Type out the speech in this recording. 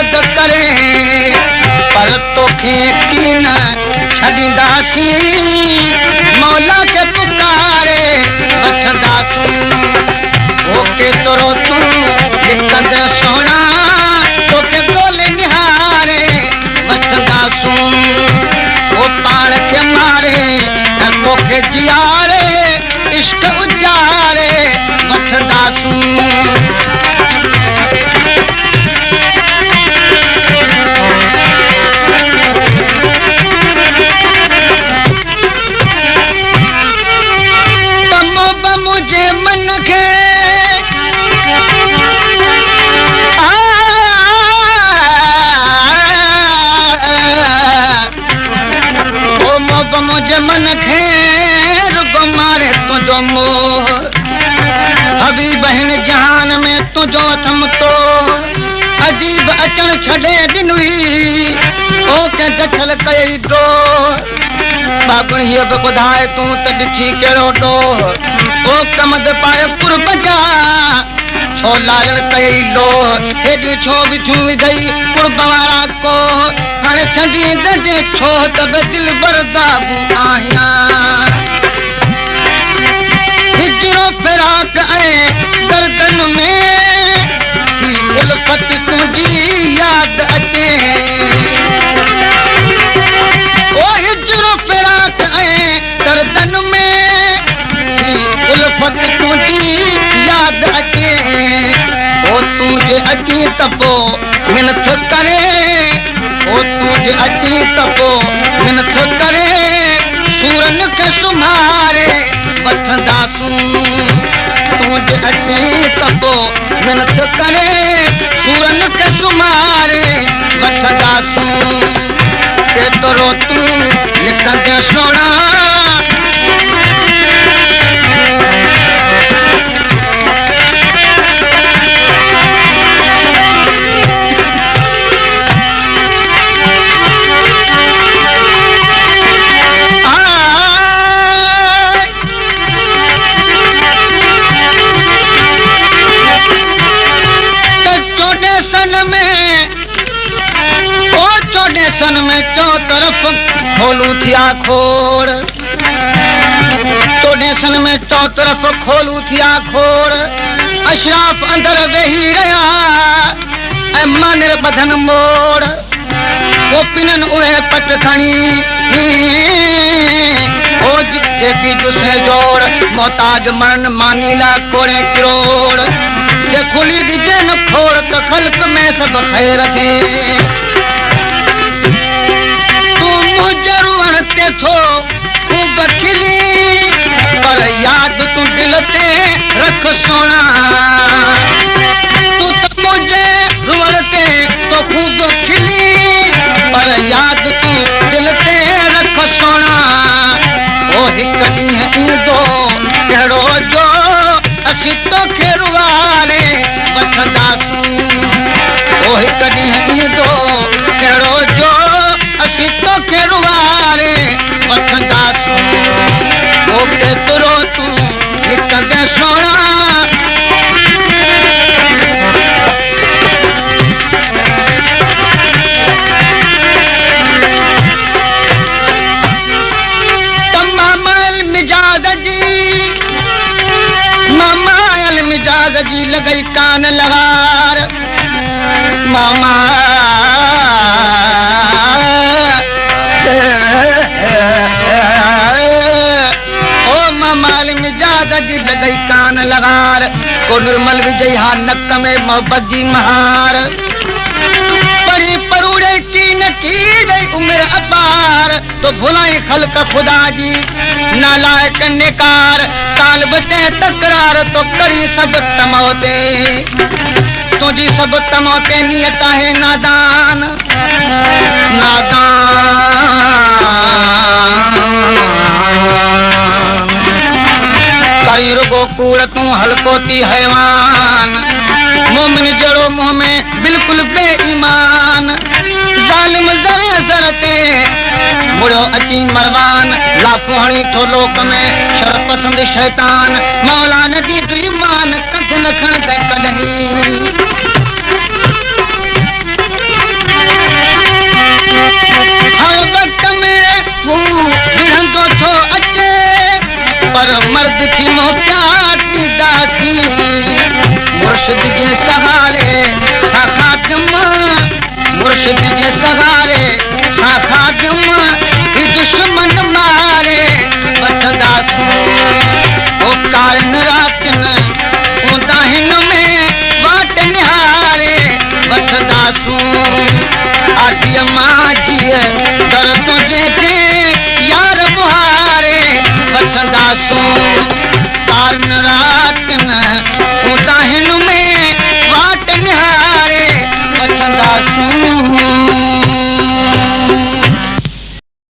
मदद करे पर तोखे कीन छॾींदासीं मौला के पुकारे वठंदासूं ओ केतिरो तूं लिखंदे सोना तोखे ॻोल्हे निहारे वठंदासूं ओ पाण खे मारे ऐं तोखे जियारे इश्क उजारे वठंदासूं मुझे मन खे रुगो मारे तुझो मोह हबीब बहन जहान में तुझो थमतो अजीब अचण छॾे ॾिनुई ओ के दखल कई दो बाबुण हीअ बि ॿुधाए तूं त ॾिठी कहिड़ो ॾोह ओ कमद पाए कुर्ब जा छो लालण कई लो हेॾी छो विझूं विधई कुर्ब वारा को हाणे छंडी दजे छो त बि दिल बरदाबू आहियां हिजरो फिराक ऐं गर्दन में की उल्फत तुंहिंजी यादि अचे ओ हिजरो फिराक ऐं गर्दन में की उल्फत तुंहिंजी यादि अचे ओ तुंहिंजे अची त पोइ मिनत करे ओ तुझे अची त पोइ मिनत करे सूरन खे सुम्हारे वठंदासूं तुझे अची त पोइ मिनत करे सूरन खे सुम्हारे वठंदासूं केतिरो तूं लिखंदे सोना में चो तरफ खोलू थिया खोड़ चोडेसन में चो तरफ खोलू थिया खोड़ अशराफ अंदर वेही रहा ऐं मानिर बधन मोड़ वो पिनन उहे पट खणी ओ जिथे की जुसे जोड़ मोहताज मरण मानीला कोड़े किरोड़ जे खुली दिजे न खोड़ त खल्क में सब खैर थे ते थो खूब खिली पर याद तू दिल ते रख सोना तू तो मुझे रुअण ते तो खूब खिली पर याद तू दिल ते रख सोना ओ हिक ॾींहुं ईंदो कहिड़ो जो असीं तोखे रुआरे वठंदासूं ओ हिक ॾींहुं ईंदो कहिड़ो जो असीं तोखे रुआरे वठंदासूं ओ केतिरो तूं लिखंदे सोना तमामल मिजाज जी लॻई कान लॻार मामा ओ मामाल मिजाज जी लॻई कान लॻार को निर्मल विजय हा नक में मोहब्बत जी महार परी परूड़े की न की गई उम्र अपार तो भुलाई खल्क खुदा जी नालायक निकार तालब ते तकरार तो करी सब तमौते तुझी सब तमौते नियत है नादान नादान कई रुगो कूड़ तू हल्को थी हैवान मोमिन जड़ो मुंह में बिल्कुल बेईमान जालिम जरे जरते मुड़ो अची मरवान लाफो हणी थो लोक में शर पसंद शैतान मौला नदी तू ईमान कद न खण कहीं सुध